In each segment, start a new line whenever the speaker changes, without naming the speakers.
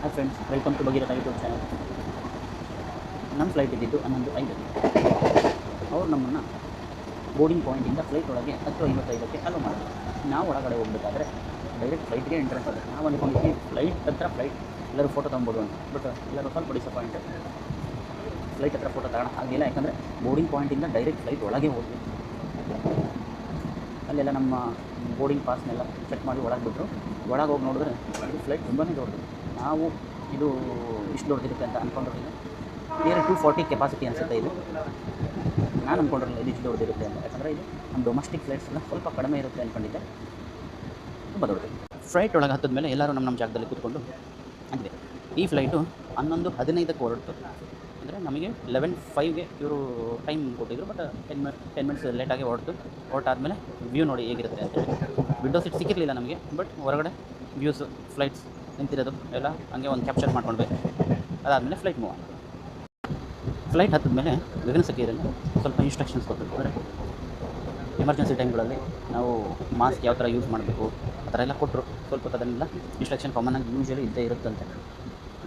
Hi friends, welcome to Bhagiratha YouTube channel. ನಮ್ಮ flight ಇದ್ದಿದ್ದು 11:05. ಅವ್ರು ನಮ್ಮನ್ನು ಬೋರ್ಡಿಂಗ್ ಪಾಯಿಂಟಿಂದ ಫ್ಲೈಟ್ ಒಳಗೆ 10:55ಕ್ಕೆ ಅಲೋ ಮಾಡಿದ್ರು. ನಾವು ಒಳಗಡೆ ಹೋಗಬೇಕಾದ್ರೆ ಡೈರೆಕ್ಟ್ ಫ್ಲೈಟ್ಗೆ ಎಂಟ್ರೆನ್ಸ್ ಆಗುತ್ತೆ. ನಾವು ಅಂದ್ಕೊಂಡಿದ್ವಿ ಫ್ಲೈಟ್ ಎಲ್ಲರೂ ಫೋಟೋ ತೊಗೊಬೋದು ಅಂತ. ಬಟ್ ಎಲ್ಲರೂ ಸ್ವಲ್ಪ ಡಿಸಪಾಯಿಂಟ್. ಫ್ಲೈಟ್ ಹತ್ರ ಫೋಟೋ ತಗೋಣ ಆಗಿಲ್ಲ, ಯಾಕಂದರೆ ಬೋರ್ಡಿಂಗ್ ಪಾಯಿಂಟಿಂದ ಡೈರೆಕ್ಟ್ ಫ್ಲೈಟ್ ಒಳಗೆ ಹೋದ್ವಿ. ಅಲ್ಲೆಲ್ಲ ನಮ್ಮ ಬೋರ್ಡಿಂಗ್ ಪಾಸ್ನೆಲ್ಲ ಚೆಕ್ ಮಾಡಿ ಒಳಗೆ ಬಿಟ್ಟರು. ಒಳಗೆ ಹೋಗಿ ನೋಡಿದ್ರೆ ಇದು ಫ್ಲೈಟ್ ತುಂಬಾ ದೊಡ್ಡದು. ನಾವು ಇದು ಇಷ್ಟು ದೊಡ್ಡದಿರುತ್ತೆ ಅಂತ ಅಂದ್ಕೊಂಡಿರಲಿಲ್ಲ. ನಿಯರ್ 240 ಕೆಪಾಸಿಟಿ ಅನಿಸುತ್ತೆ ಇದು. ನಾನು ಅಂದ್ಕೊಂಡಿರಲಿಲ್ಲ ಇದು ಇಷ್ಟು ದೊಡ್ಡದಿರುತ್ತೆ ಅಂತ, ಯಾಕಂದರೆ ಇದು ನಮ್ಮ ಡೊಮೆಸ್ಟಿಕ್ ಫ್ಲೈಟ್ಸ್ ಎಲ್ಲ ಸ್ವಲ್ಪ ಕಡಿಮೆ ಇರುತ್ತೆ ಅಂದ್ಕೊಂಡಿದ್ದೆ. ತುಂಬ ದೊಡ್ಡದು. ಫ್ಲೈಟ್ ಒಳಗೆ ಹತ್ತಿದ ಮೇಲೆ ಎಲ್ಲರೂ ನಮ್ಮ ಜಾಗದಲ್ಲಿ ಕೂತ್ಕೊಂಡು ಆಗಿದೆ. ಈ ಫ್ಲೈಟು 11:15ಕ್ಕೆ ಹೊರಡ್ತು. ಅಂದರೆ ನಮಗೆ 11:05ಗೆ ಇವರು ಟೈಮ್ ಕೊಟ್ಟಿದ್ರು. ಬಟ್ 10 ಮಿನಿಟ್ಸ್ ಲೇಟಾಗಿ ಹೊರಟಾದ್ಮೇಲೆ ವ್ಯೂ ನೋಡಿ ಹೇಗಿರುತ್ತೆ ಅಂತೇಳಿ. ವಿಂಡೋ ಸೀಟ್ ಸಿಕ್ಕಿರಲಿಲ್ಲ ನಮಗೆ. ಬಟ್ ಹೊರಗಡೆ ವ್ಯೂಸು, ಫ್ಲೈಟ್ಸ್ ನಿಂತಿರೋದು ಎಲ್ಲ ಹಂಗೆ ಒಂದು ಕ್ಯಾಪ್ಚರ್ ಮಾಡ್ಕೊಂಡ್ವಿ. ಅದಾದಮೇಲೆ ಫ್ಲೈಟ್ ಮೂವ್ ಆಯಿತು. ಫ್ಲೈಟ್ ಹತ್ತಿದ ಮೇಲೆ ಗಗನಸಖಿಯರಲ್ಲಿ ಸ್ವಲ್ಪ ಇನ್ಸ್ಟ್ರಕ್ಷನ್ಸ್ ಕೊಟ್ಟರು. ಅಂದರೆ ಎಮರ್ಜೆನ್ಸಿ ಟೈಮ್ಗಳಲ್ಲಿ ನಾವು ಮಾಸ್ಕ್ ಯಾವ ಥರ ಯೂಸ್ ಮಾಡಬೇಕು ಆ ಥರ ಎಲ್ಲ ಕೊಟ್ಟರು. ಸ್ವಲ್ಪ ಅದನ್ನೆಲ್ಲ ಇನ್ಸ್ಟ್ರಕ್ಷನ್ ಕಾಮನ್ನಾಗಿ ಯೂಶ್ವಲಿ ಇದ್ದೇ ಇರುತ್ತಂತೆ.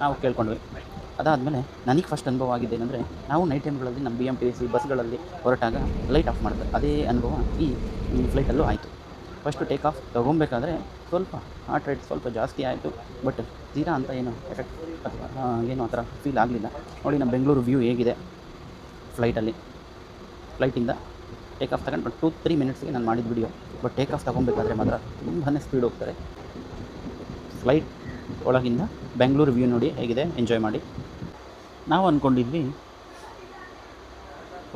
ನಾವು ಕೇಳ್ಕೊಂಡ್ವಿ. ಅದಾದಮೇಲೆ ನನಗೆ ಫಸ್ಟ್ ಅನುಭವ ಆಗಿದೆ ಏನಂದರೆ, ನಾವು ನೈಟ್ ಟೈಮ್ಗಳಲ್ಲಿ ನಮ್ಮ BMTC ಬಸ್ಗಳಲ್ಲಿ ಹೊರಟಾಗ ಲೈಟ್ ಆಫ್ ಮಾಡ್ತಾರೆ. ಅದೇ ಅನುಭವ ಈ ಫ್ಲೈಟಲ್ಲೂ ಆಯಿತು. ಫಸ್ಟು ಟೇಕ್ ಆಫ್ ತೊಗೊಬೇಕಾದ್ರೆ ಸ್ವಲ್ಪ ಹಾರ್ಟ್ ರೇಟ್ ಸ್ವಲ್ಪ ಜಾಸ್ತಿ ಆಯಿತು. ಬಟ್ ತೀರಾ ಅಂತ ಏನು ಎಫೆಕ್ಟ್ ಅಥವಾ ಏನೋ ಆ ಥರ ಫೀಲ್ ಆಗಲಿಲ್ಲ. ನೋಡಿ ನಮ್ಮ ಬೆಂಗಳೂರು ವ್ಯೂ ಹೇಗಿದೆ ಫ್ಲೈಟಿಂದ ಟೇಕ್ ಆಫ್ ತಗೊಂಡು 2-3 ಮಿನಿಟ್ಸ್ಗೆ ನಾನು ಮಾಡಿದ ವಿಡಿಯೋ. ಬಟ್ ಟೇಕ್ ಆಫ್ ತೊಗೊಬೇಕಾದ್ರೆ ಮಾತ್ರ ತುಂಬಾ ಸ್ಪೀಡ್ ಹೋಗ್ತಾರೆ. ಫ್ಲೈಟ್ ಒಳಗಿಂದ ಬೆಂಗಳೂರು ವ್ಯೂ ನೋಡಿ ಹೇಗಿದೆ, ಎಂಜಾಯ್ ಮಾಡಿ. ನಾವು ಅಂದ್ಕೊಂಡಿದ್ವಿ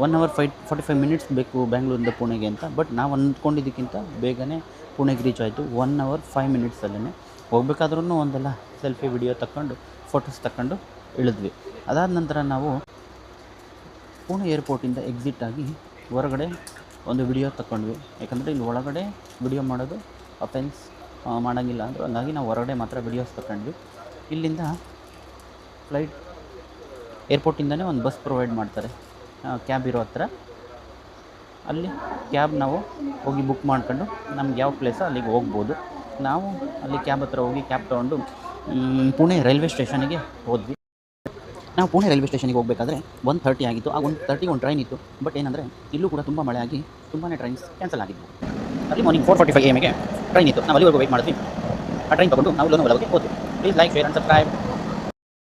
1 hour 45 ಮಿನಿಟ್ಸ್ ಬೇಕು ಬೆಂಗಳೂರಿಂದ ಪುಣೆಗೆ ಅಂತ. ಬಟ್ ನಾವು ಅಂದ್ಕೊಂಡಿದ್ದಕ್ಕಿಂತ ಬೇಗನೆ ಪುಣೆಗೆ ರೀಚ್ ಆಯಿತು. 1 hour 5 ಮಿನಿಟ್ಸಲ್ಲೇ. ಹೋಗ್ಬೇಕಾದ್ರೂ ಒಂದೆಲ್ಲ ಸೆಲ್ಫಿ ವಿಡಿಯೋ ತಗೊಂಡು ಫೋಟೋಸ್ ತಗೊಂಡು ಇಳಿದ್ವಿ. ಅದಾದ ನಂತರ ನಾವು ಪುಣೆ ಏರ್ಪೋರ್ಟಿಂದ ಎಕ್ಸಿಟ್ ಆಗಿ ಹೊರಗಡೆ ಒಂದು ವಿಡಿಯೋ ತಗೊಂಡ್ವಿ. ಯಾಕಂದರೆ ಇಲ್ಲಿ ಒಳಗಡೆ ವಿಡಿಯೋ ಮಾಡೋದು ಅಫೆನ್ಸ್ ಮಾಡೋಂಗಿಲ್ಲ ಅಂದರು. ಹಂಗಾಗಿ ನಾವು ಹೊರಗಡೆ ಮಾತ್ರ ವಿಡಿಯೋಸ್ ತಗೊಂಡ್ವಿ. ಇಲ್ಲಿಂದ ಫ್ಲೈಟ್ ಏರ್ಪೋರ್ಟಿಂದನೇ ಒಂದು ಬಸ್ ಪ್ರೊವೈಡ್ ಮಾಡ್ತಾರೆ ಕ್ಯಾಬ್ ಇರೋ ಹತ್ರ. ಅಲ್ಲಿ ಕ್ಯಾಬ್ ನಾವು ಹೋಗಿ ಬುಕ್ ಮಾಡ್ಕೊಂಡು ನಮ್ಗೆ ಯಾವ ಪ್ಲೇಸೋ ಅಲ್ಲಿಗೆ ಹೋಗ್ಬೋದು. ನಾವು ಅಲ್ಲಿ ಕ್ಯಾಬ್ ಹತ್ರ ಹೋಗಿ ಕ್ಯಾಬ್ ತೊಗೊಂಡು ಪುಣೆ ರೈಲ್ವೆ ಸ್ಟೇಷನಿಗೆ ಹೋದ್ವಿ. ನಾವು ಪುಣೆ ರೈಲ್ವೆ ಸ್ಟೇಷನಿಗೆ ಹೋಗಬೇಕಾದ್ರೆ 1:30 ಆಗಿತ್ತು. ಆ 1:30ಗೆ ಒಂದು ಟ್ರೈನ್ ಇತ್ತು. ಬಟ್ ಏನಂದರೆ ಇಲ್ಲೂ ಕೂಡ ತುಂಬ ಮಳೆ ಆಗಿ ತುಂಬಾ ಟ್ರೈನ್ಸ್ ಕ್ಯಾನ್ಸಲ್ ಆಗಿದ್ವು. ಅಲ್ಲಿ ಮಾರ್ನಿಂಗ್ 4:45 AM ಟ್ರೈನ್ ಇತ್ತು. ನಾವು ಅಲ್ಲಿವರೆಗೂ ವೆಯ್ಟ್ ಮಾಡಿದ್ವಿ. ಆ ಟ್ರೈನ್ ತೊಗೊಂಡು ನಾವು ಲೋನಾವಾಲಾಗೆ ಹೋದ್ವಿ. Please like, share and subscribe.